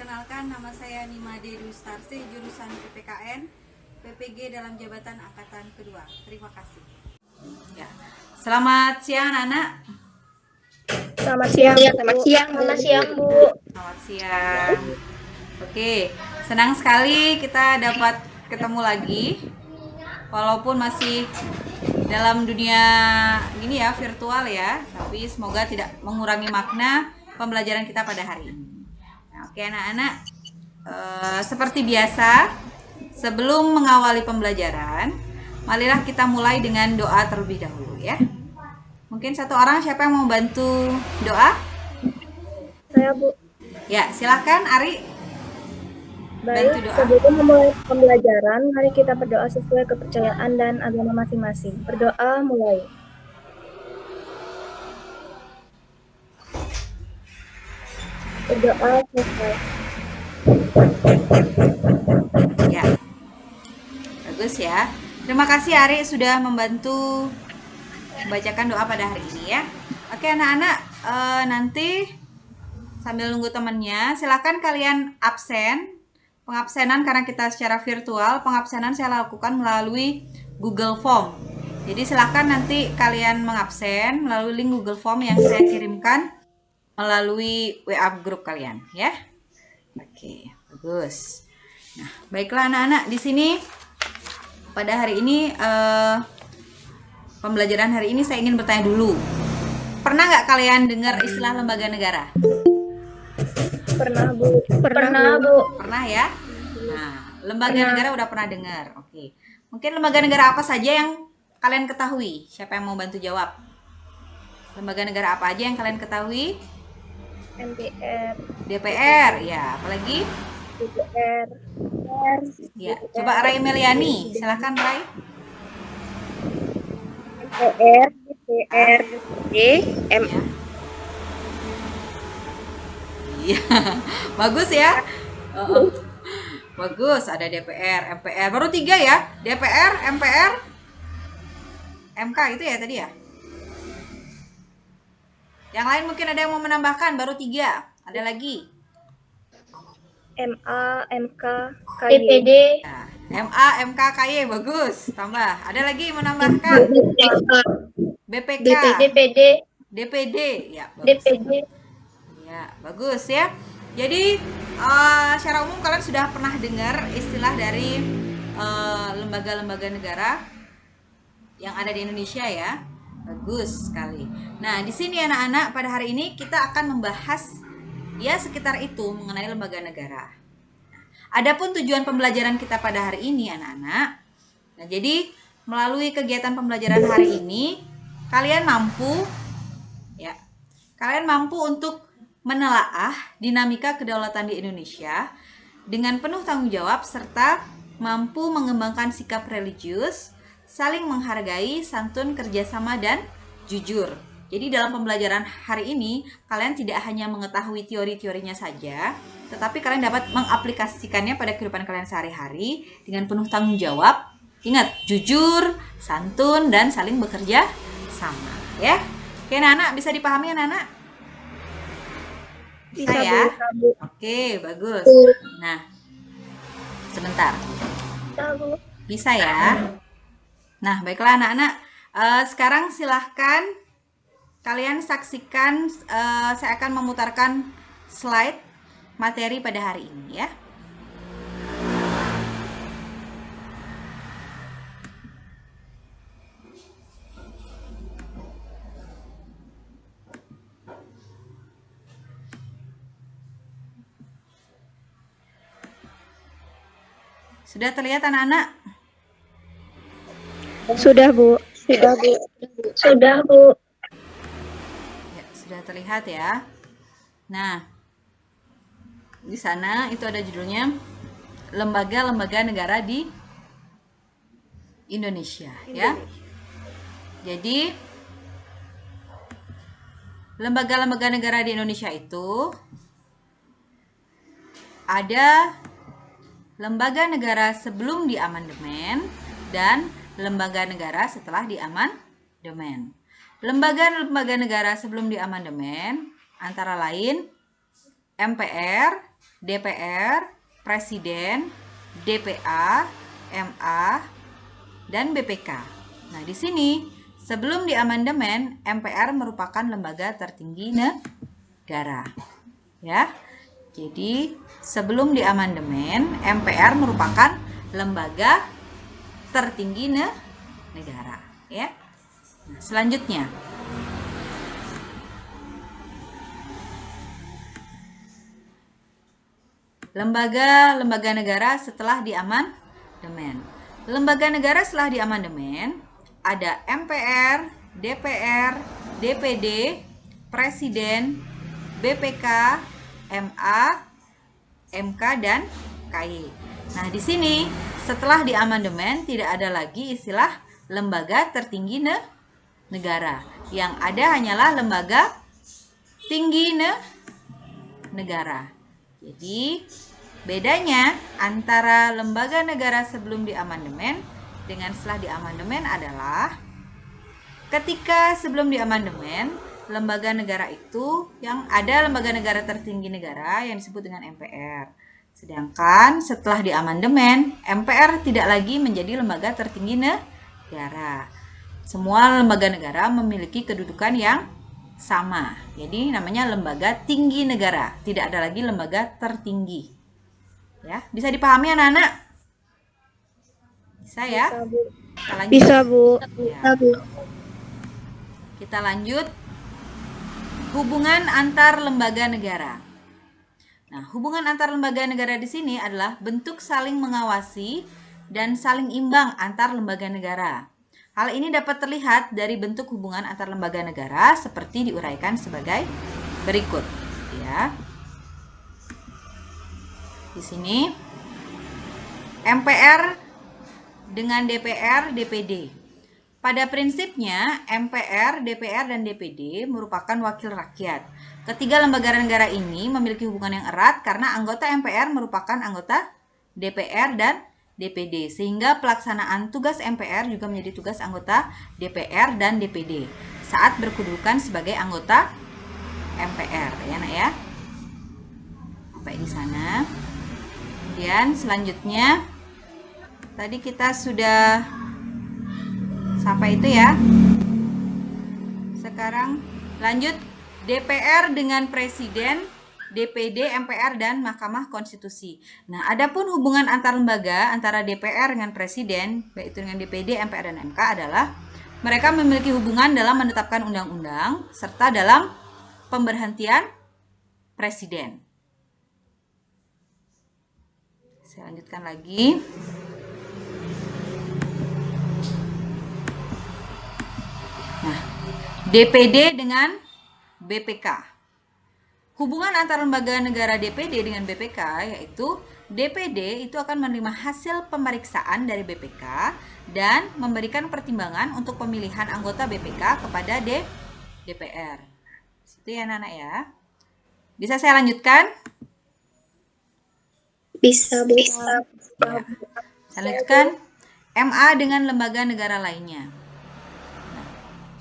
Perkenalkan, nama saya Nimade Dwi Starsi, jurusan PPKN, PPG dalam jabatan angkatan kedua. Terima kasih. Ya. Selamat siang anak-anak. Selamat siang, Selamat siang, Bu. Selamat siang. Oke, senang sekali kita dapat ketemu lagi. Walaupun masih dalam dunia gini ya, virtual ya, tapi semoga tidak mengurangi makna pembelajaran kita pada hari ini. Nah, oke anak-anak, seperti biasa, sebelum mengawali pembelajaran, marilah kita mulai dengan doa terlebih dahulu ya. Mungkin satu orang, siapa yang mau bantu doa? Saya, Bu. Ya, silakan Ari. Baik, Bantu doa. sebelum memulai pembelajaran, mari kita berdoa sesuai kepercayaan dan agama masing-masing. Berdoa mulai. Berdoa selesai. Ya, bagus ya. Terima kasih Ari sudah membantu membacakan doa pada hari ini ya. Oke anak-anak, nanti sambil nunggu temannya, silakan kalian absen. Pengabsenan karena kita secara virtual, pengabsenan saya lakukan melalui Google Form. Jadi silakan nanti kalian mengabsen melalui link Google Form yang saya kirimkan melalui WA grup kalian ya. Oke, bagus. Nah, baiklah anak-anak, di sini pada hari ini pembelajaran hari ini saya ingin bertanya dulu. Pernah nggak kalian dengar istilah lembaga negara? Pernah, Bu. Pernah, Bu. Pernah ya? Nah, lembaga negara udah pernah dengar. Oke. Mungkin lembaga negara apa saja yang kalian ketahui? Siapa yang mau bantu jawab? Lembaga negara apa aja yang kalian ketahui? MPR, DPR, ya. Apalagi? DPR, Ya. Coba Rai Meliani, silakan Rai. MPR, DPRD, Ya. Iya, bagus ya. Bagus, ada DPR, MPR. Baru 3 ya? DPR, MPR, MK itu ya tadi ya? Yang lain mungkin ada yang mau menambahkan, baru 3. Ada lagi? MA, MK, KY. DPD, Nah, MA, MK, KY, bagus. Tambah. Ada lagi yang menambahkan? BPK, DPD, DPD. Ya, bagus. DPD. Ya, bagus ya. Jadi secara umum kalian sudah pernah dengar istilah dari lembaga-lembaga negara yang ada di Indonesia ya. Bagus sekali. Nah, di sini anak-anak pada hari ini kita akan membahas ya sekitar itu mengenai lembaga negara. Adapun tujuan pembelajaran kita pada hari ini anak-anak. Nah, jadi melalui kegiatan pembelajaran hari ini kalian mampu untuk menelaah dinamika kedaulatan di Indonesia dengan penuh tanggung jawab serta mampu mengembangkan sikap religius, saling menghargai, santun, kerjasama, dan jujur. Jadi dalam pembelajaran hari ini, kalian tidak hanya mengetahui teori-teorinya saja, tetapi kalian dapat mengaplikasikannya pada kehidupan kalian sehari-hari dengan penuh tanggung jawab. Ingat, jujur, santun, dan saling bekerja sama. Ya, oke anak-anak, bisa dipahami anak-anak? Bisa ya? Oke, bagus. Nah, sebentar. Bisa ya? Nah, baiklah anak-anak. Sekarang silahkan kalian saksikan, saya akan memutarkan slide materi pada hari ini ya. Sudah terlihat anak-anak? Sudah, Bu. Sudah, Bu. Sudah, Bu. Ya, sudah terlihat ya. Nah, di sana itu ada judulnya Lembaga-lembaga negara di Indonesia ya. Jadi lembaga-lembaga negara di Indonesia itu ada lembaga negara sebelum diamandemen dan lembaga negara setelah diamandemen. Lembaga-lembaga negara sebelum diamandemen antara lain MPR, DPR, Presiden, DPA, MA, dan BPK. Nah, di sini sebelum diamandemen, MPR merupakan lembaga tertinggi negara. Ya. Jadi, sebelum diamandemen, MPR merupakan lembaga tertinggi negara, ya. Nah, selanjutnya, lembaga negara setelah diamandemen. Lembaga negara setelah diamandemen ada MPR, DPR, DPD, Presiden, BPK, MA, MK, dan KY. Nah, di sini setelah diamandemen tidak ada lagi istilah lembaga tertinggi negara. Yang ada hanyalah lembaga tinggi negara. Jadi, bedanya antara lembaga negara sebelum diamandemen dengan setelah diamandemen adalah ketika sebelum diamandemen, lembaga negara itu yang ada lembaga negara tertinggi negara yang disebut dengan MPR. Sedangkan setelah diamandemen, MPR tidak lagi menjadi lembaga tertinggi negara. Semua lembaga negara memiliki kedudukan yang sama. Jadi namanya lembaga tinggi negara, tidak ada lagi lembaga tertinggi. Ya, bisa dipahami anak-anak? Bisa ya? Bisa, Bu. Kita lanjut. Bisa, Bu. Ya. Bisa, Bu. Kita lanjut. Hubungan antar lembaga negara. Nah, hubungan antar lembaga negara di sini adalah bentuk saling mengawasi dan saling imbang antar lembaga negara. Hal ini dapat terlihat dari bentuk hubungan antar lembaga negara seperti diuraikan sebagai berikut, ya. Di sini MPR dengan DPR, DPD. Pada prinsipnya, MPR, DPR, dan DPD merupakan wakil rakyat. Ketiga lembaga negara ini memiliki hubungan yang erat karena anggota MPR merupakan anggota DPR dan DPD, sehingga pelaksanaan tugas MPR juga menjadi tugas anggota DPR dan DPD saat berkedudukan sebagai anggota MPR, ya nak ya. Sampai di sana. Kemudian selanjutnya, tadi kita sudah sampai itu ya. Sekarang lanjut DPR dengan Presiden, DPD, MPR, dan Mahkamah Konstitusi. Nah, adapun hubungan antar lembaga antara DPR dengan Presiden, baik itu dengan DPD, MPR, dan MK adalah mereka memiliki hubungan dalam menetapkan undang-undang serta dalam pemberhentian Presiden. Saya lanjutkan lagi. Nah, DPD dengan BPK. Hubungan antar lembaga negara DPD dengan BPK yaitu DPD itu akan menerima hasil pemeriksaan dari BPK dan memberikan pertimbangan untuk pemilihan anggota BPK kepada DPR. Itu ya anak-anak ya. Bisa saya lanjutkan? Bisa, Bu. Ya. Saya lanjutkan. MA dengan lembaga negara lainnya.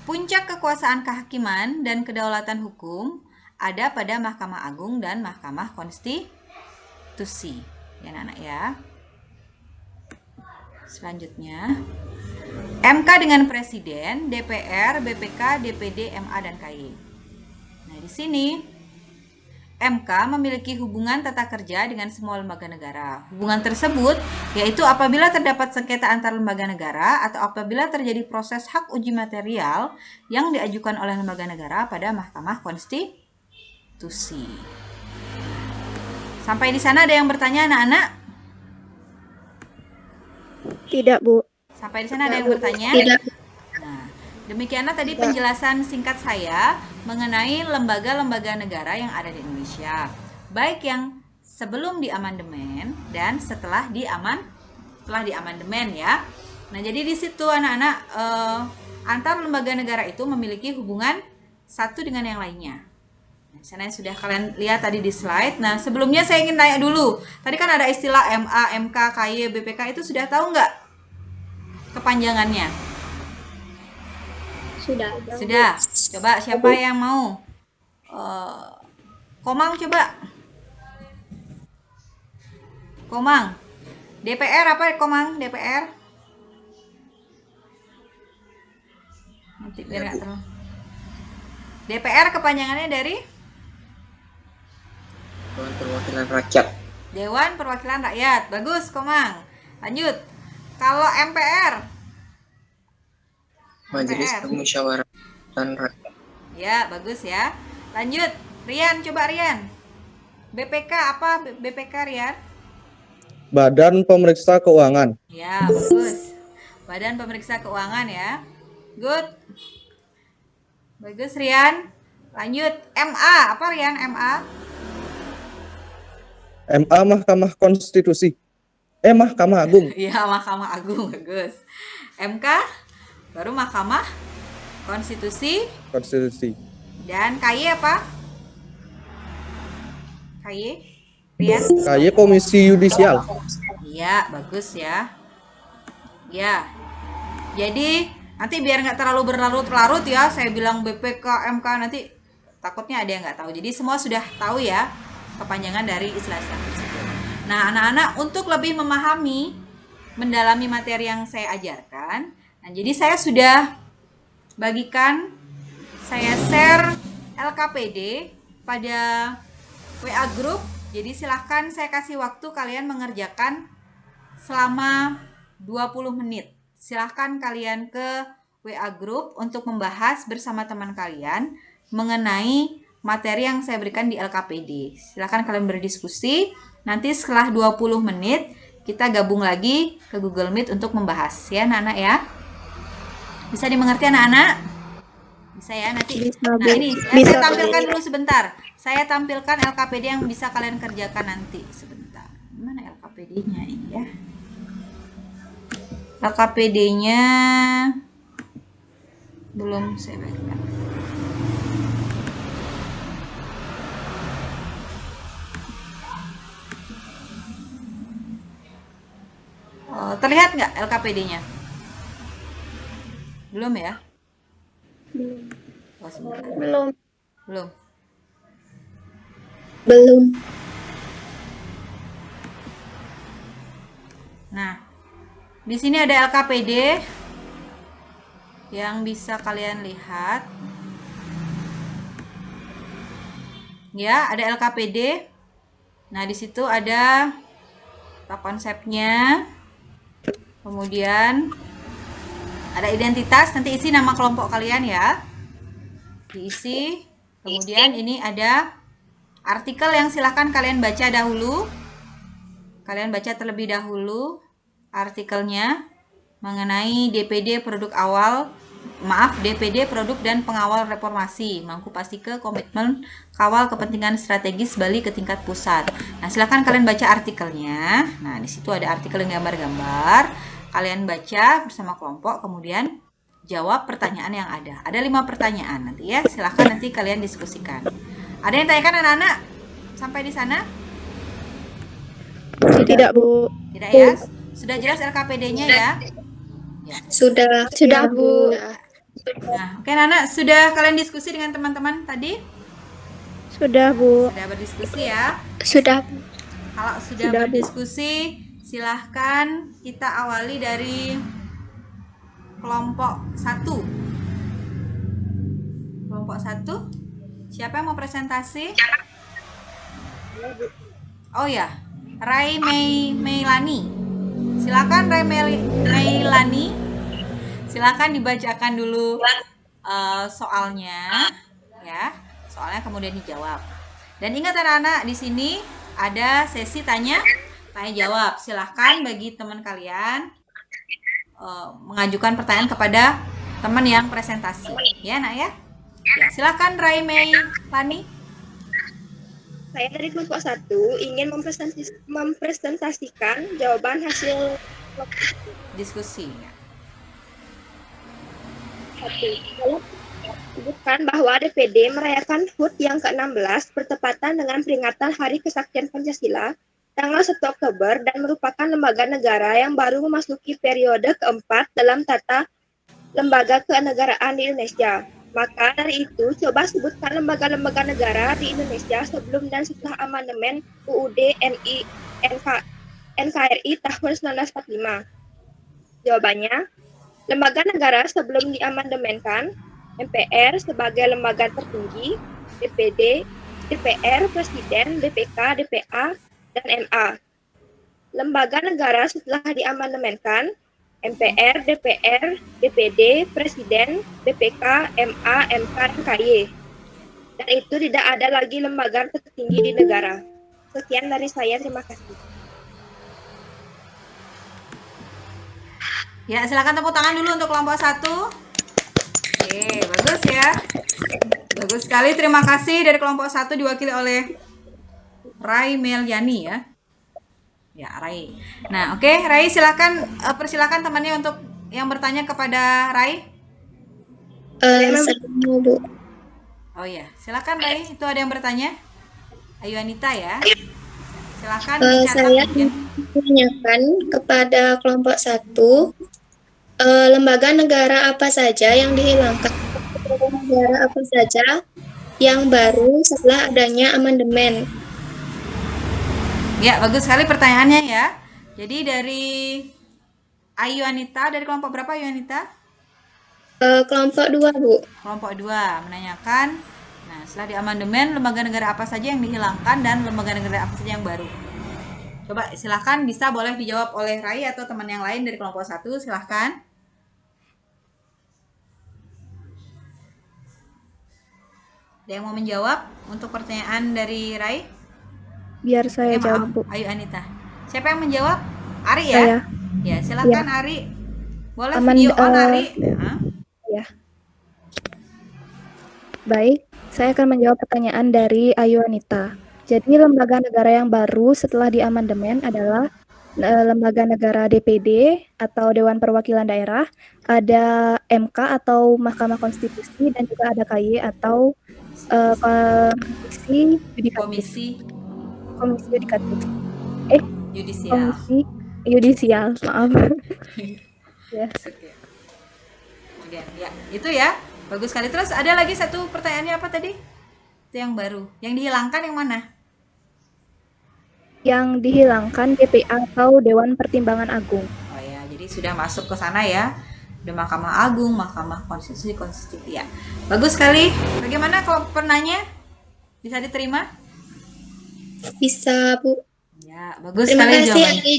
Puncak kekuasaan kehakiman dan kedaulatan hukum ada pada Mahkamah Agung dan Mahkamah Konstitusi. Ya anak-anak ya. Selanjutnya, MK dengan Presiden, DPR, BPK, DPD, MA, dan KY. Nah, di sini MK memiliki hubungan tata kerja dengan semua lembaga negara. Hubungan tersebut yaitu apabila terdapat sengketa antar lembaga negara atau apabila terjadi proses hak uji material yang diajukan oleh lembaga negara pada Mahkamah Konstitusi. Sampai di sana ada yang bertanya anak-anak? Tidak, Bu. Sampai di sana ada yang bertanya? Tidak. Nah, demikianlah tadi penjelasan singkat saya mengenai lembaga-lembaga negara yang ada di Indonesia, baik yang sebelum diamandemen dan setelah diamandemen ya. Nah, jadi di situ anak-anak antar lembaga negara itu memiliki hubungan satu dengan yang lainnya. Nah, sana sudah kalian lihat tadi di slide. Nah, sebelumnya saya ingin tanya dulu. Tadi kan ada istilah MA, MK, KY, BPK, itu sudah tahu nggak kepanjangannya? Sudah. Sudah. Coba siapa yang mau? Komang coba. Komang. DPR apa Komang? DPR? Nanti biar nggak terlalu. DPR kepanjangannya dari Dewan Perwakilan Rakyat. Dewan Perwakilan Rakyat. Bagus, Komang. Lanjut. Kalau MPR? Majelis MPR. Permusyawaratan Rakyat. Ya, bagus ya. Lanjut. Rian, coba Rian. BPK apa BPK Rian? Badan Pemeriksa Keuangan. Ya, bagus. Badan Pemeriksa Keuangan ya. Good. Bagus Rian. Lanjut. MA, apa Rian MA? MA Mahkamah Konstitusi. Mahkamah Agung. Iya, Mahkamah Agung, bagus. MK baru Mahkamah Konstitusi. Konstitusi. Dan KY apa? KY? Rian? KY Komisi Yudisial. Iya, bagus ya. Ya. Jadi nanti biar nggak terlalu berlarut-larut ya, saya bilang BPK, MK, nanti takutnya ada yang nggak tahu. Jadi semua sudah tahu ya kepanjangan dari istilah-istilah tersebut. Nah, anak-anak untuk lebih memahami, mendalami materi yang saya ajarkan, nah jadi saya sudah bagikan, saya share LKPD pada WA group. Jadi silahkan saya kasih waktu kalian mengerjakan selama 20 menit. Silahkan kalian ke WA group untuk membahas bersama teman kalian mengenai materi yang saya berikan di LKPD. Silahkan kalian berdiskusi. Nanti setelah 20 menit kita gabung lagi ke Google Meet untuk membahas ya anak-anak ya. Bisa dimengerti anak-anak? Bisa ya nanti. Nah ini saya tampilkan dulu sebentar. Saya tampilkan LKPD yang bisa kalian kerjakan nanti sebentar. Mana LKPD-nya ini ya? LKPD-nya belum saya berikan. Terlihat nggak LKPD-nya? Belum ya? Oh, sebentar. Belum. Belum. Belum. Nah, di sini ada LKPD yang bisa kalian lihat. Ya, ada LKPD. Nah, di situ ada konsepnya. Kemudian ada identitas, nanti isi nama kelompok kalian ya. Diisi. Kemudian ini ada artikel yang silahkan kalian baca dahulu. Kalian baca terlebih dahulu artikelnya mengenai DPD produk awal, DPD produk dan pengawal reformasi, mampu pasti ke komitmen kawal kepentingan strategis Bali ke tingkat pusat. Nah, silahkan kalian baca artikelnya. Nah, di situ ada artikel yang gambar-gambar. Kalian baca bersama kelompok, kemudian jawab pertanyaan yang ada. Ada 5 pertanyaan nanti ya. Silahkan nanti kalian diskusikan. Ada yang tanyakan anak-anak sampai di sana? Tidak, Bu. Tidak ya? Sudah jelas LKPD-nya ya? Ya. Sudah. Sudah, Bu. Nah, oke anak-anak, sudah kalian diskusi dengan teman-teman tadi? Sudah, Bu. Sudah berdiskusi ya? Sudah. Kalau sudah berdiskusi, silahkan kita awali dari kelompok 1. Kelompok 1. Siapa yang mau presentasi? Oh ya, Rai Meilani. Silakan Rai Meilani. Silakan dibacakan dulu soalnya ya. Soalnya kemudian dijawab. Dan ingat anak-anak, di sini ada sesi tanya jawab. Silahkan bagi teman kalian mengajukan pertanyaan kepada teman yang presentasi. Ya, Nak ya. Ya, silahkan Rai Meilani. Saya dari kelompok 1 ingin mempresentasikan jawaban hasil Diskusi. Ya. 1. Sebutkan bahwa DPD merayakan HUT yang ke-16 bertepatan dengan peringatan Hari Kesaktian Pancasila tanggal 1 Oktober dan merupakan lembaga negara yang baru memasuki periode keempat dalam tata lembaga kenegaraan di Indonesia. Maka dari itu, coba sebutkan lembaga-lembaga negara di Indonesia sebelum dan setelah amandemen UUD NI NK NKRI tahun 1945? Jawabannya, lembaga negara sebelum diamandemenkan, MPR sebagai lembaga tertinggi, DPD, DPR, Presiden, DPK, DPA, dan MA. Lembaga negara setelah diamandemenkan, MPR, DPR, DPD, Presiden, DPK, MA, MK, dan KY. Dan itu tidak ada lagi lembaga tertinggi di negara. Sekian dari saya, terima kasih. Ya, silakan tepuk tangan dulu untuk kelompok 1. Oke, bagus ya. Bagus sekali, terima kasih. Dari kelompok 1 diwakili oleh Rai Meliani ya. Ya, Rai. Nah, oke, Rai silakan persilakan temannya untuk yang bertanya kepada Rai. Saya mau, Bu. Oh ya, silakan Rai. Itu ada yang bertanya. Ayu Anita ya. Silakan dicatat Saya mungkin. menanyakan kepada kelompok 1, lembaga negara apa saja yang dihilangkan, lembaga negara apa saja yang baru setelah adanya amandemen. Ya, bagus sekali pertanyaannya ya. Jadi dari Ayu Anita, dari kelompok berapa Ayu Anita? Kelompok 2, Bu. Kelompok 2 menanyakan, nah setelah diamandemen lembaga negara apa saja yang dihilangkan dan lembaga negara apa saja yang baru. Coba silahkan, bisa boleh dijawab oleh Rai atau teman yang lain dari kelompok 1, silahkan. Ada yang mau menjawab untuk pertanyaan dari Rai? Biar saya Maaf, jawab, Bu. Ayu Anita. Siapa yang menjawab? Ari ya? Saya. Ya, silahkan Ari. Boleh Aman, video on Ari. Ya. Baik, saya akan menjawab pertanyaan dari Ayu Anita. Jadi lembaga negara yang baru setelah diamandemen adalah lembaga negara DPD atau Dewan Perwakilan Daerah, ada MK atau Mahkamah Konstitusi, dan juga ada KY atau Komisi Yudikatif. Komisi Yudikatif. Yudisial. Komisi Yudisial, maaf. Ya. Oke. Kemudian ya, itu ya. Bagus sekali. Terus ada lagi satu pertanyaannya apa tadi? Itu yang baru. Yang dihilangkan yang mana? Yang dihilangkan DPA atau Dewan Pertimbangan Agung. Oh ya, jadi sudah masuk ke sana ya. Udah Mahkamah Agung, Mahkamah Konstitusi, ya. Bagus sekali. Bagaimana kalau penanya? Bisa diterima? Bisa, Bu. Ya, bagus Terima sekali kasih, jawabannya. Ari.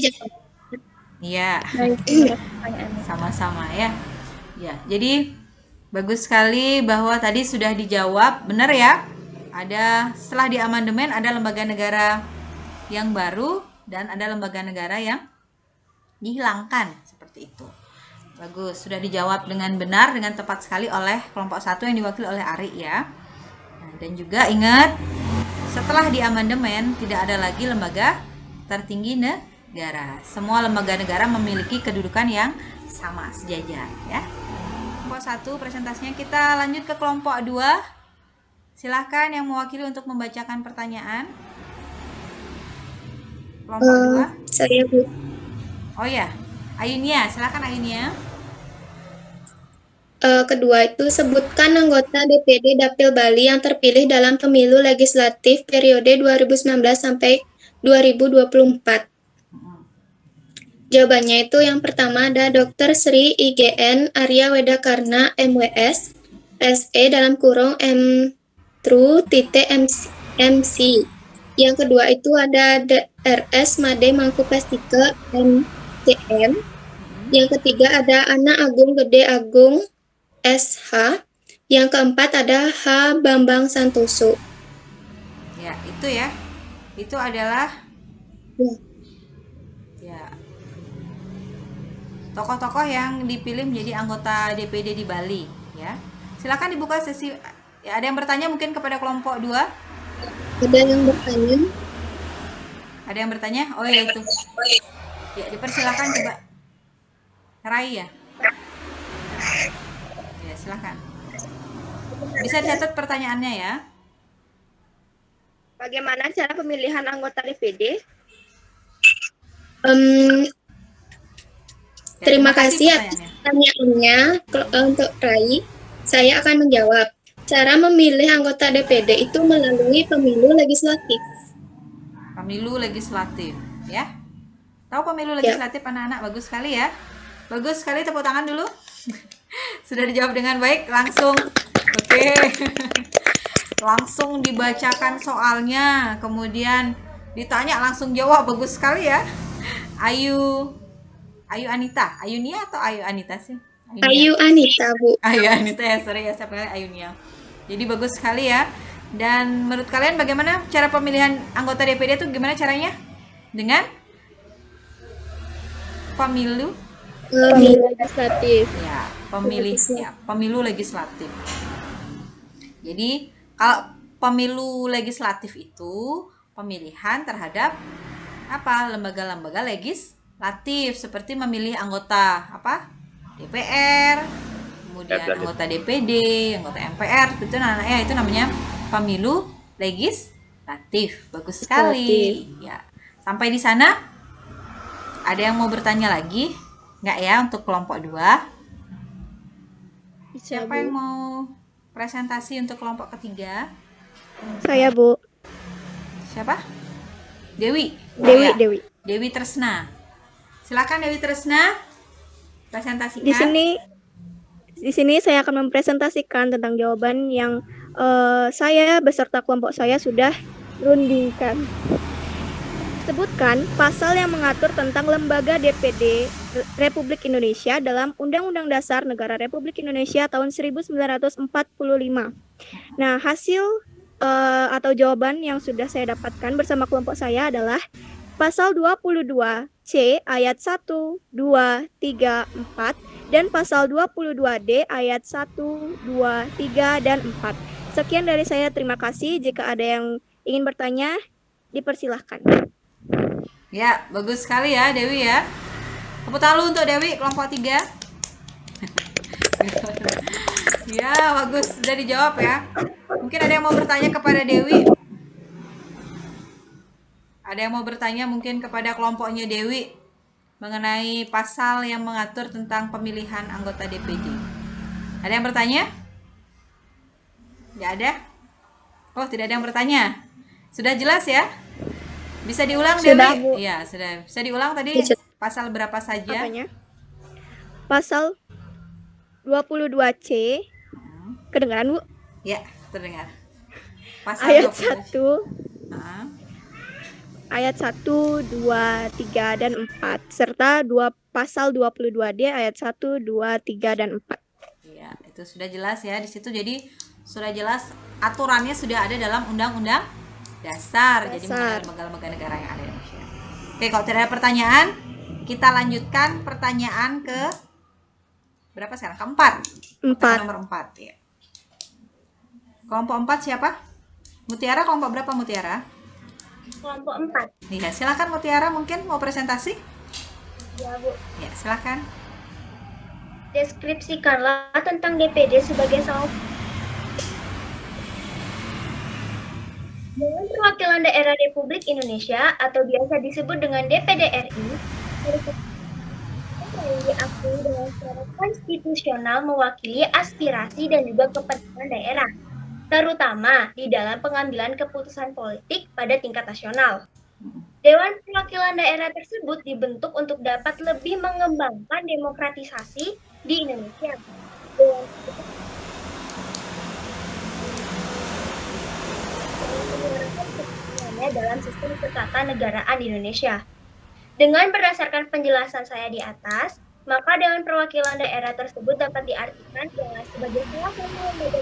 Iya. Baik, pertanyaannya. Sama-sama ya. Ya, jadi bagus sekali bahwa tadi sudah dijawab, benar ya? Ada setelah diamandemen ada lembaga negara yang baru dan ada lembaga negara yang dihilangkan seperti itu. Bagus, sudah dijawab dengan benar, dengan tepat sekali oleh kelompok 1 yang diwakili oleh Ari ya. Nah, dan juga ingat, setelah diamandemen tidak ada lagi lembaga tertinggi negara. Semua lembaga negara memiliki kedudukan yang sama, sejajar ya. Kelompok 1 presentasinya, kita lanjut ke kelompok 2. Silahkan yang mewakili untuk membacakan pertanyaan. Kelompok 2. Saya, Bu. Oh ya, Ayunia, silahkan Ayunia. Kedua itu, sebutkan anggota DPD Dapil Bali yang terpilih dalam pemilu legislatif periode 2019 sampai 2024. Jawabannya itu yang pertama ada Dr. Sri IGN Arya Wedakarna MWS SE dalam kurung M.MC. Yang kedua itu ada DRS Made Mangkupestika MTM. Yang ketiga ada Ana Agung Gede Agung SH. Yang keempat ada H. Bambang Santoso. Ya, itu ya. Itu adalah ya tokoh-tokoh yang dipilih menjadi anggota DPD di Bali ya. Silakan dibuka sesi. Ya, ada yang bertanya mungkin kepada kelompok 2? Ada yang bertanya? Ada yang bertanya? Oh ya itu. Ya, dipersilakan coba. Rai ya. Ya, silakan. Bisa dicatat pertanyaannya ya. Bagaimana cara pemilihan anggota DPD? Terima kasih atas pertanyaannya untuk Rai. Saya akan menjawab. Cara memilih anggota DPD itu melalui pemilu legislatif. Pemilu legislatif ya. Tahu pemilu legislatif anak-anak? Bagus sekali ya. Bagus sekali, tepuk tangan dulu. Sudah dijawab dengan baik, langsung. Oke. Langsung dibacakan soalnya, kemudian ditanya langsung jawab. Bagus sekali ya. Ayu Anita, Ayunia atau Ayu Anita sih? Ayu Anita, Bu. Ayu Anita ya, sorry ya, saya panggil Ayunia. Jadi bagus sekali ya. Dan menurut kalian bagaimana cara pemilihan anggota DPD itu gimana caranya? Dengan pemilu Legislatif. ya, pemilu legislatif. Jadi kalau pemilu legislatif itu pemilihan terhadap apa? Lembaga-lembaga legislatif, seperti memilih anggota apa? DPR, kemudian anggota DPD, anggota MPR, itu namanya pemilu legislatif. Bagus sekali. Ya. Sampai di sana ada yang mau bertanya lagi? Enggak ya untuk kelompok 2? Siapa yang mau presentasi untuk kelompok ketiga? Saya, Bu. Siapa? Dewi. Dewi, Ya. Dewi. Dewi Tresna. Silakan Dewi Tresna presentasikan. Di sini saya akan mempresentasikan tentang jawaban yang saya beserta kelompok saya sudah rundingkan. Sebutkan pasal yang mengatur tentang lembaga DPD Republik Indonesia dalam Undang-Undang Dasar Negara Republik Indonesia tahun 1945. Nah, hasil atau jawaban yang sudah saya dapatkan bersama kelompok saya adalah pasal 22C ayat 1, 2, 3, 4 dan pasal 22D ayat 1, 2, 3, dan 4. Sekian dari saya, terima kasih. Jika ada yang ingin bertanya, dipersilahkan. Ya, bagus sekali ya Dewi ya. Tepuk tangan untuk Dewi kelompok 3. Ya, bagus, sudah dijawab ya. Mungkin ada yang mau bertanya kepada Dewi? Ada yang mau bertanya mungkin kepada kelompoknya Dewi mengenai pasal yang mengatur tentang pemilihan anggota DPD? Ada yang bertanya? Tidak ada? Oh, tidak ada yang bertanya. Sudah jelas ya? Bisa diulang Sudah, Dewi? Bu. Iya, sudah. Bisa diulang tadi pasal berapa saja? Apanya? Pasal 22C. Kedengaran, Bu? Ya, terdengar. Pasal Ayat 20. 1, Nah, ayat 1, 2, 3, dan 4 serta pasal 22D ayat 1, 2, 3, dan 4. iya, itu sudah jelas ya di situ. Jadi sudah jelas aturannya sudah ada dalam Undang-Undang Dasar. Jadi mengenai lembaga-lembaga negara yang ada di Indonesia. Oke, kalau tidak ada pertanyaan, kita lanjutkan pertanyaan ke berapa sekarang? Keempat. Pertanyaan nomor 4 ya. Kelompok 4 siapa? Mutiara, kelompok berapa Mutiara? Kelompok 4. Iya, silakan Mutiara, mungkin mau presentasi? Ya, Bu. Ya, silakan. Deskripsikanlah tentang DPD sebagai salah Dewan Perwakilan Daerah Republik Indonesia atau biasa disebut dengan DPD RI diakui dengan secara konstitusional mewakili aspirasi dan juga kepentingan daerah, terutama di dalam pengambilan keputusan politik pada tingkat nasional. Dewan Perwakilan Daerah tersebut dibentuk untuk dapat lebih mengembangkan demokratisasi di Indonesia. Dalam sistem ketatanegaraan di Indonesia. Dengan berdasarkan penjelasan saya di atas, maka Dewan Perwakilan Daerah tersebut dapat diartikan sebagai salah satu lembaga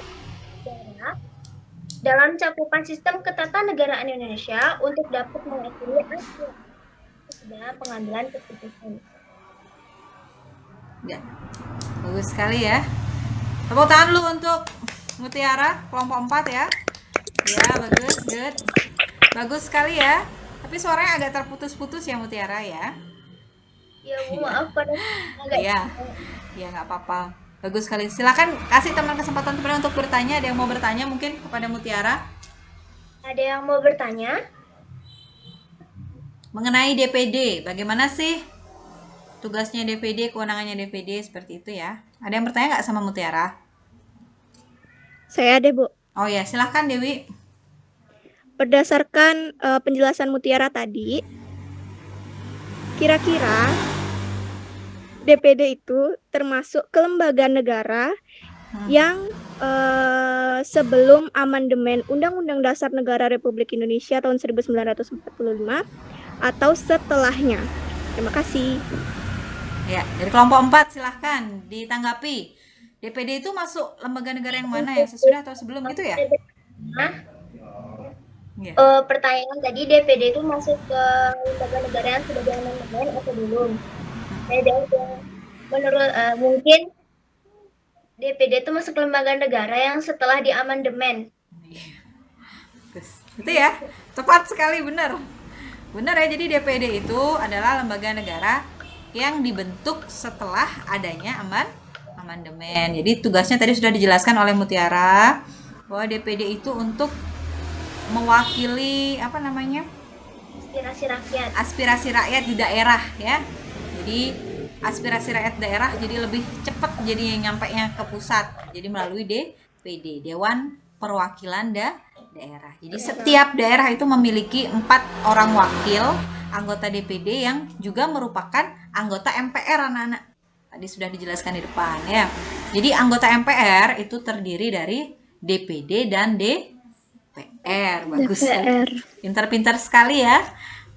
daerah dalam cakupan sistem ketatanegaraan Indonesia untuk dapat mewakili aspirasi dalam pengambilan keputusan. Ya, bagus sekali ya. Tepuk tangan dulu untuk Mutiara kelompok 4 ya. Ya, bagus, good. Bagus sekali ya. Tapi suaranya agak terputus-putus ya Mutiara ya. Ya, Bu, maaf pada agak. Iya. Ya, nggak apa-apa. Bagus sekali. Silakan kasih teman kesempatan teman untuk bertanya. Ada yang mau bertanya mungkin kepada Mutiara Ada yang mau bertanya? mengenai DPD. Bagaimana sih tugasnya DPD, kewenangannya DPD seperti itu ya? Ada yang bertanya nggak sama Mutiara? Saya ada, Bu. Oh ya, silakan Dewi. Berdasarkan penjelasan Mutiara tadi, Kira-kira DPD itu termasuk kelembagaan negara yang sebelum amandemen Undang-Undang Dasar Negara Republik Indonesia tahun 1945 atau setelahnya. Terima kasih. Ya, dari kelompok 4 silahkan ditanggapi. DPD itu masuk lembaga negara yang mana, yang sesudah atau sebelum gitu ya? Ya. Pertanyaan tadi DPD itu masuk ke lembaga negara yang sudah diamandemen atau belum? Menurut mungkin DPD itu masuk lembaga negara yang setelah diamandemen. Itu ya, tepat sekali, benar. Benar ya, jadi DPD itu adalah lembaga negara yang dibentuk setelah adanya amandemen. Jadi tugasnya tadi sudah dijelaskan oleh Mutiara bahwa DPD itu untuk mewakili aspirasi rakyat di daerah ya. Jadi aspirasi rakyat daerah jadi lebih cepat jadi nyampainya ke pusat. Jadi melalui DPD, Dewan Perwakilan Daerah. Jadi setiap daerah itu memiliki 4 orang wakil anggota DPD yang juga merupakan anggota MPR anak-anak. Tadi sudah dijelaskan di depan ya. Jadi anggota MPR itu terdiri dari DPD dan DPR. Bagus. DPR. Pintar-pintar sekali ya.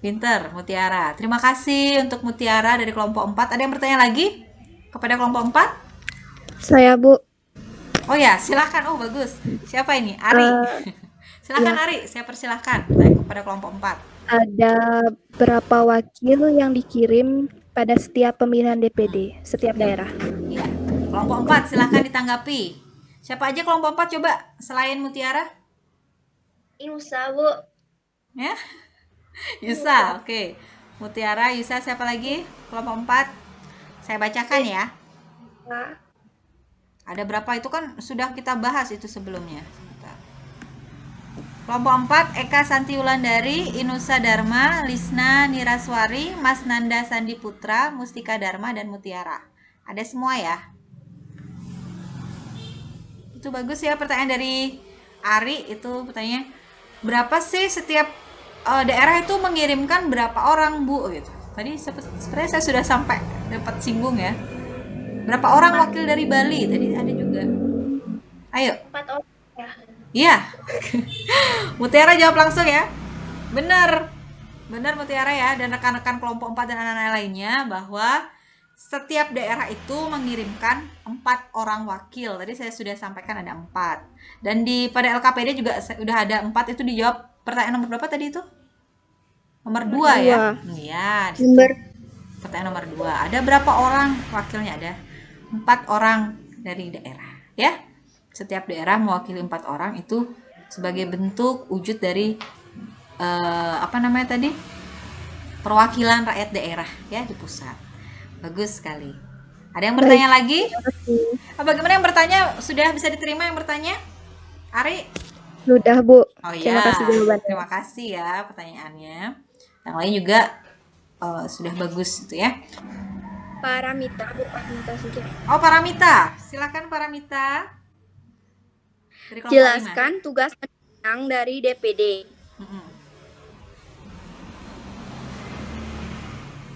Pinter Mutiara. Terima kasih untuk Mutiara dari kelompok 4. Ada yang bertanya lagi kepada kelompok 4? Saya, Bu. Oh ya, silahkan. Oh bagus. Siapa ini? Ari. Silahkan Ari, saya persilahkan bertanya kepada kelompok 4. Ada berapa wakil yang dikirim pada setiap pemilihan DPD, setiap daerah? Iya. Kelompok 4 silahkan ditanggapi. Siapa aja kelompok 4 coba selain Mutiara? Yusa, Bu. Ya. Yusa, oke. Mutiara, Yusa, siapa lagi? Kelompok 4. Saya bacakan ya. Ada berapa itu kan sudah kita bahas itu sebelumnya. Kelompok 4, Eka Santi Wulandari, Inusa Dharma, Lisna Niraswari, Mas Nanda Sandi Putra, Mustika Dharma, dan Mutiara. Ada semua ya? Itu bagus ya pertanyaan dari Ari. Itu pertanyaannya, berapa sih setiap daerah itu mengirimkan berapa orang, Bu? Gitu. Tadi sebenarnya saya sudah sampai dapat singgung ya. Berapa orang wakil dari Bali? Tadi ada juga. Ayo. 4 orang ya. Iya. Mutiara jawab langsung ya. Benar Mutiara ya, dan rekan-rekan kelompok 4 dan anak-anak lainnya bahwa setiap daerah itu mengirimkan 4 orang wakil. Tadi saya sudah sampaikan ada 4. Dan pada LKPD juga sudah ada 4. Itu dijawab pertanyaan nomor berapa tadi itu? Nomor 2 ya. Iya, pertanyaan nomor 2. Ada berapa orang wakilnya? Ada 4 orang dari daerah ya. Setiap daerah mewakili 4 orang itu sebagai bentuk wujud dari perwakilan rakyat daerah ya di pusat. Bagus sekali. Ada yang bertanya lagi? Bagaimana yang bertanya? Sudah bisa diterima yang bertanya? Ari? Sudah, Bu. Oh iya. Terima kasih jawabannya. Terima kasih ya pertanyaannya. Yang lain juga sudah bagus itu ya. Paramita, Bu. Paramita Suci. Oh, Paramita. Silakan Paramita. Jelaskan tugas dan wewenang dari DPD.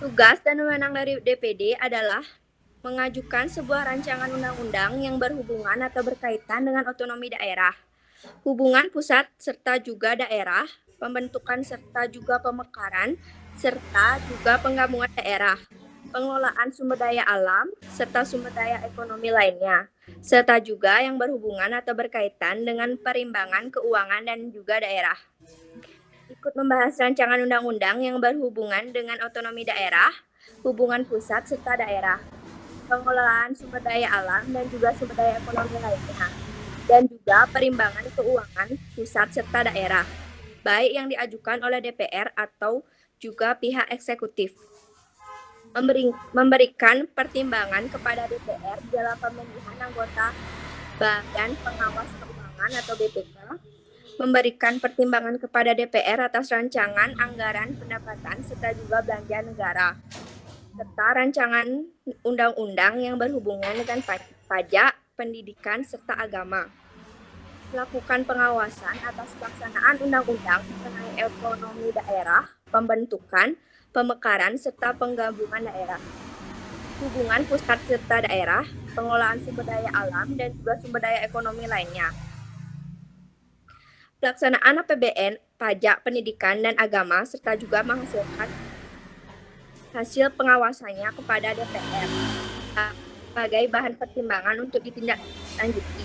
Tugas dan wewenang dari DPD adalah mengajukan sebuah rancangan undang-undang yang berhubungan atau berkaitan dengan otonomi daerah, hubungan pusat serta juga daerah, pembentukan serta juga pemekaran, serta juga penggabungan daerah, pengelolaan sumber daya alam, serta sumber daya ekonomi lainnya, serta juga yang berhubungan atau berkaitan dengan perimbangan keuangan dan juga daerah. Ikut membahas rancangan undang-undang yang berhubungan dengan otonomi daerah, hubungan pusat serta daerah, pengelolaan sumber daya alam dan juga sumber daya ekonomi lainnya, dan juga perimbangan keuangan pusat serta daerah, baik yang diajukan oleh DPR atau juga pihak eksekutif. Memberikan pertimbangan kepada DPR dalam pemilihan anggota Badan Pengawas Keuangan atau BPK, memberikan pertimbangan kepada DPR atas rancangan anggaran pendapatan serta juga belanja negara, serta rancangan undang-undang yang berhubungan dengan pajak, pendidikan, serta agama. Melakukan pengawasan atas pelaksanaan undang-undang mengenai ekonomi daerah, pembentukan, pemekaran serta penggabungan daerah, hubungan pusat serta daerah, pengelolaan sumber daya alam, dan juga sumber daya ekonomi lainnya. Pelaksanaan APBN, pajak, pendidikan, dan agama, serta juga menghasilkan hasil pengawasannya kepada DPR sebagai bahan pertimbangan untuk ditindaklanjuti.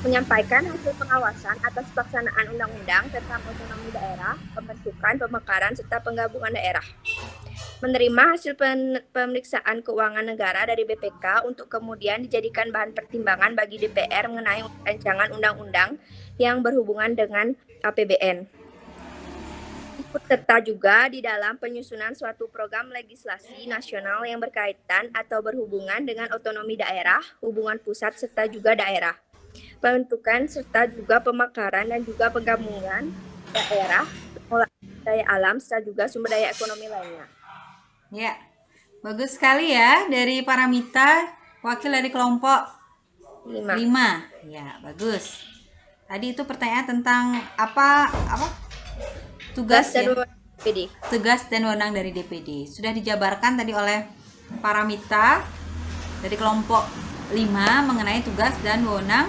Menyampaikan hasil pengawasan atas pelaksanaan undang-undang tentang otonomi daerah, pembentukan, pemekaran, serta penggabungan daerah. Menerima hasil pemeriksaan keuangan negara dari BPK untuk kemudian dijadikan bahan pertimbangan bagi DPR mengenai rancangan undang-undang yang berhubungan dengan APBN. Ikut serta juga di dalam penyusunan suatu program legislasi nasional yang berkaitan atau berhubungan dengan otonomi daerah, hubungan pusat serta juga daerah, pembentukan serta juga pemekaran dan juga penggabungan daerah, pengelolaan daya alam serta juga sumber daya ekonomi lainnya. Ya, bagus sekali ya dari Paramita, wakil dari kelompok 5. Ya, bagus. Tadi itu pertanyaan tentang apa? Tugas dan ya. DPD. Tugas dan wewenang dari DPD. Sudah dijabarkan tadi oleh Paramita dari kelompok 5 mengenai tugas dan wewenang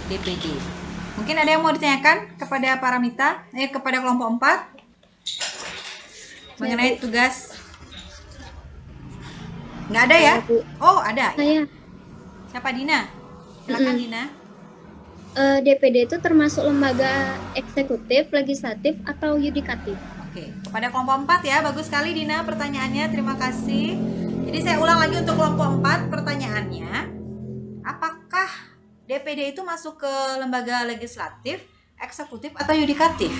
DPD. Mungkin ada yang mau ditanyakan kepada Paramita, kepada kelompok 4 mengenai tugas. Nggak ada ya? Oh, ada. Saya Siapa, Dina? Silakan Dina. DPD itu termasuk lembaga eksekutif, legislatif, atau yudikatif? Oke, kepada kelompok 4 ya. Bagus sekali Dina pertanyaannya. Terima kasih. Jadi saya ulang lagi untuk kelompok 4 pertanyaannya. Apakah DPD itu masuk ke lembaga legislatif, eksekutif, atau yudikatif?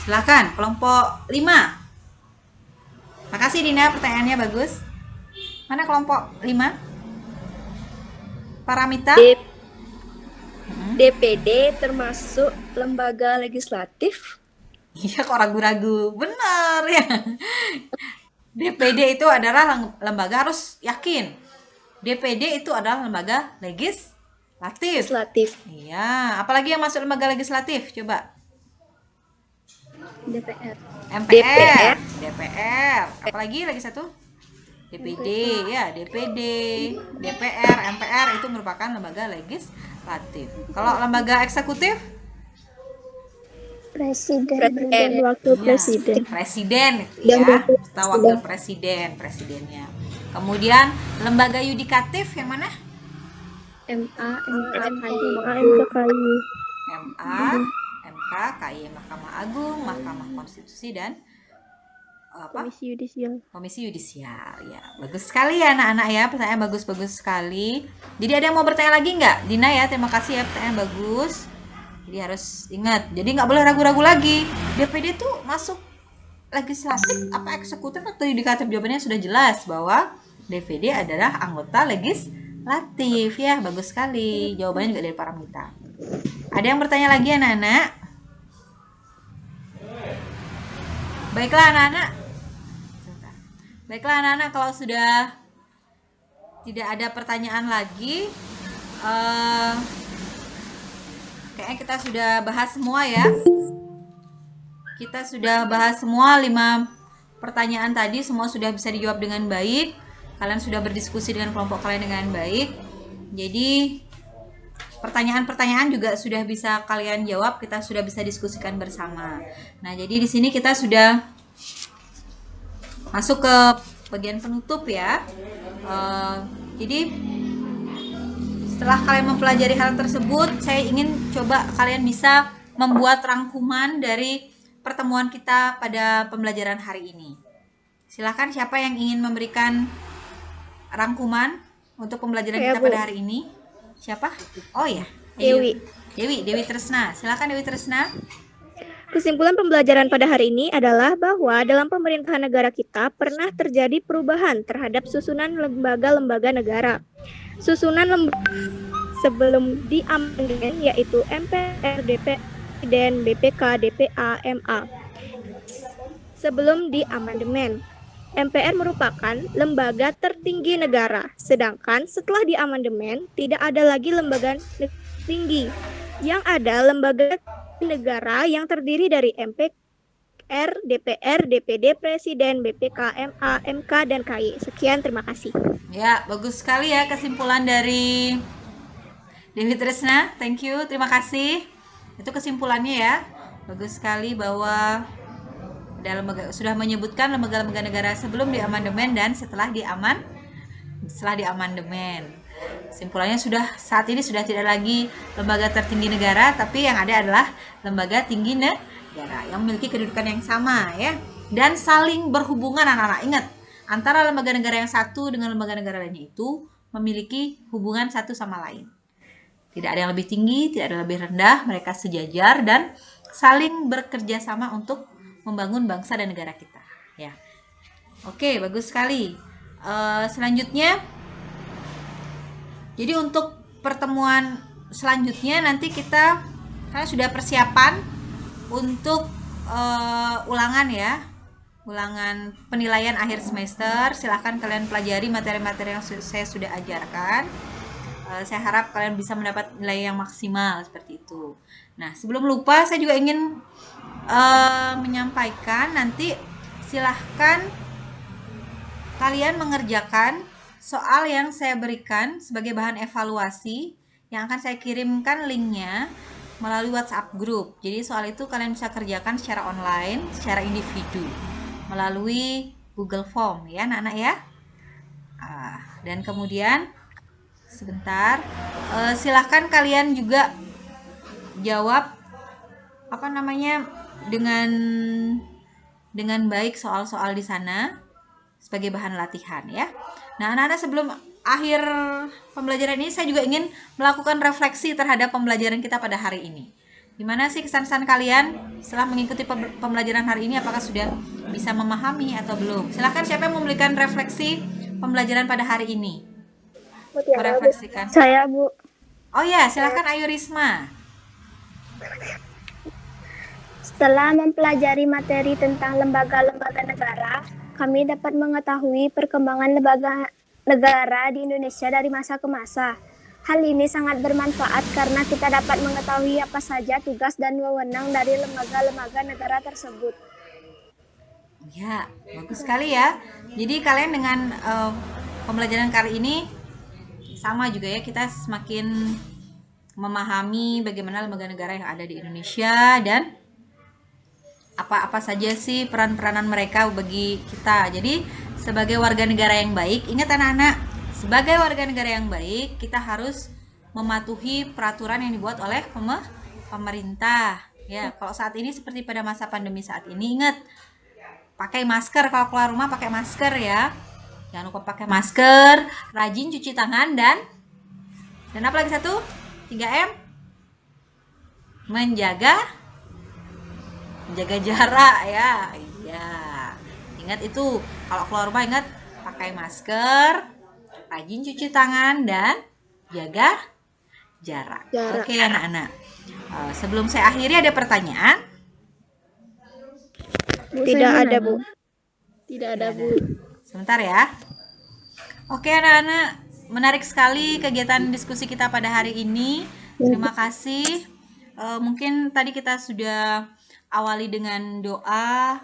Silakan kelompok 5. Makasih Dina, pertanyaannya bagus. Mana kelompok 5? Paramita? DPD termasuk lembaga legislatif? Iya, kok ragu-ragu. Benar ya. DPD itu adalah lembaga, harus yakin. DPD itu adalah lembaga legislatif. Iya, apalagi yang masuk lembaga legislatif? Coba. DPR. MPR, DPR. Apalagi lagi satu? DPD, ya, DPD, DPR, MPR itu merupakan lembaga legislatif. Kalau lembaga eksekutif? Presiden dan wakil presiden. Presiden itu ya, serta wakil presiden, presidennya. Kemudian lembaga yudikatif yang mana? MA, MK, MA, MK, KY, Mahkamah Agung, Mahkamah Konstitusi, dan Komisi Yudisial. Ya, bagus sekali ya anak-anak ya, pertanyaan bagus-bagus sekali. Jadi ada yang mau bertanya lagi nggak? Dina ya, terima kasih ya, pertanyaan bagus. Jadi harus ingat, jadi nggak boleh ragu-ragu lagi. DPD itu masuk legislatif apa eksekutif atau yudikatif? Jawabannya sudah jelas bahwa DPD adalah anggota legislatif ya, bagus sekali. Jawabannya juga dari Paramita. Ada yang bertanya lagi anak-anak? Baiklah anak-anak, kalau sudah tidak ada pertanyaan lagi, kayaknya kita sudah bahas semua ya. Kita sudah bahas semua 5 pertanyaan tadi, semua sudah bisa dijawab dengan baik. Kalian sudah berdiskusi dengan kelompok kalian dengan baik. Jadi pertanyaan-pertanyaan juga sudah bisa kalian jawab, kita sudah bisa diskusikan bersama. Nah, jadi di sini kita sudah masuk ke bagian penutup ya. Jadi setelah kalian mempelajari hal tersebut, saya ingin coba kalian bisa membuat rangkuman dari pertemuan kita pada pembelajaran hari ini. Silakan, siapa yang ingin memberikan rangkuman untuk pembelajaran kita pada hari ini? Siapa? Oh ya, Dewi Tresna. Silakan Dewi Tresna. Kesimpulan pembelajaran pada hari ini adalah bahwa dalam pemerintahan negara kita pernah terjadi perubahan terhadap susunan lembaga-lembaga negara. Susunan lembaga sebelum diamandemen yaitu MPR, DPR, dan BPK, DPA, MA. Sebelum diamandemen, MPR merupakan lembaga tertinggi negara, sedangkan setelah diamandemen tidak ada lagi lembaga tinggi. Yang ada lembaga negara yang terdiri dari MPR, DPR, DPD, Presiden, BPK, MA, MK, dan KY. Sekian, terima kasih. Ya, bagus sekali ya kesimpulan dari Dewi Tresna. Thank you, terima kasih. Itu kesimpulannya ya. Bagus sekali bahwa sudah menyebutkan lembaga-lembaga negara sebelum diamandemen dan setelah diamandemen. Kesimpulannya saat ini sudah tidak lagi lembaga tertinggi negara, tapi yang ada adalah lembaga tinggi negara yang memiliki kedudukan yang sama ya, dan saling berhubungan. Anak-anak ingat, antara lembaga negara yang satu dengan lembaga negara lainnya itu memiliki hubungan satu sama lain. Tidak ada yang lebih tinggi, tidak ada yang lebih rendah, mereka sejajar dan saling bekerja sama untuk membangun bangsa dan negara kita ya. Oke, bagus sekali. Selanjutnya, jadi untuk pertemuan selanjutnya nanti kalian sudah persiapan untuk ulangan ya, ulangan penilaian akhir semester. Silahkan kalian pelajari materi-materi yang saya sudah ajarkan. Saya harap kalian bisa mendapat nilai yang maksimal seperti itu. Nah, sebelum lupa saya juga ingin menyampaikan, nanti silahkan kalian mengerjakan soal yang saya berikan sebagai bahan evaluasi yang akan saya kirimkan linknya melalui WhatsApp group. Jadi soal itu kalian bisa kerjakan secara online, secara individu melalui Google Form ya anak-anak ya. Dan kemudian sebentar, silahkan kalian juga jawab dengan baik soal-soal di sana sebagai bahan latihan ya. Nah, anak-anak, sebelum akhir pembelajaran ini saya juga ingin melakukan refleksi terhadap pembelajaran kita pada hari ini. Gimana sih kesan-kesan kalian setelah mengikuti pembelajaran hari ini? Apakah sudah bisa memahami atau belum? Silahkan, siapa yang memberikan refleksi pembelajaran pada hari ini? Merefleksikan. Saya, Bu. Oh ya, silahkan Ayu Risma. Setelah mempelajari materi tentang lembaga-lembaga negara, kami dapat mengetahui perkembangan lembaga negara di Indonesia dari masa ke masa. Hal ini sangat bermanfaat karena kita dapat mengetahui apa saja tugas dan wewenang dari lembaga-lembaga negara tersebut. Ya, bagus sekali ya. Jadi kalian dengan pembelajaran kali ini sama juga ya, kita semakin memahami bagaimana lembaga negara yang ada di Indonesia dan apa-apa saja sih peran-peranan mereka bagi kita. Jadi sebagai warga negara yang baik, ingat anak-anak, sebagai warga negara yang baik kita harus mematuhi peraturan yang dibuat oleh pemerintah ya. Kalau saat ini seperti pada masa pandemi saat ini, ingat pakai masker, kalau keluar rumah pakai masker ya, jangan lupa pakai masker, rajin cuci tangan, dan apa lagi satu, 3M, menjaga jarak ya. Iya, ingat itu, kalau keluar rumah ingat pakai masker, rajin cuci tangan, dan jaga jarak. Oke anak-anak, sebelum saya akhiri ada pertanyaan? Tidak ada, Bu. Tidak ada, Bu. Sebentar ya. Oke anak-anak, menarik sekali kegiatan diskusi kita pada hari ini. Terima kasih. Mungkin tadi kita sudah awali dengan doa.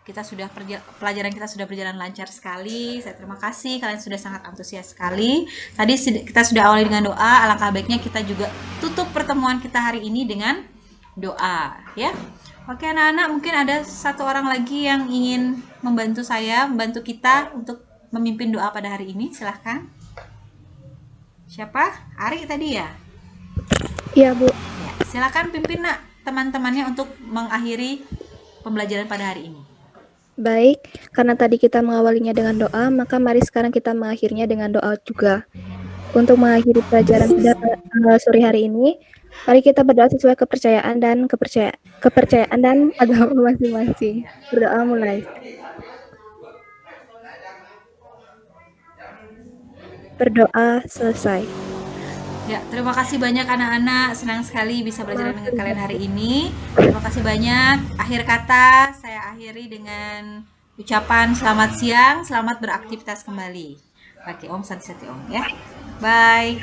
Pelajaran kita sudah berjalan lancar sekali. Saya terima kasih, kalian sudah sangat antusias sekali. Tadi kita sudah awali dengan doa. Alangkah baiknya kita juga tutup pertemuan kita hari ini dengan doa ya. Oke anak-anak, mungkin ada satu orang lagi yang ingin membantu kita untuk memimpin doa pada hari ini. Silahkan. Siapa? Ari tadi ya? Iya, Bu. Ya, silahkan pimpin teman-temannya untuk mengakhiri pembelajaran pada hari ini. Baik, karena tadi kita mengawalinya dengan doa, maka mari sekarang kita mengakhirinya dengan doa juga. Untuk mengakhiri pelajaran pada sore hari ini, mari kita berdoa sesuai kepercayaan dan agama masing-masing. Berdoa mulai. Berdoa selesai. Ya, terima kasih banyak anak-anak. Senang sekali bisa belajar dengan kalian hari ini. Terima kasih banyak. Akhir kata saya akhiri dengan ucapan selamat siang, selamat beraktivitas kembali. Oke, Om Santi Om ya. Bye.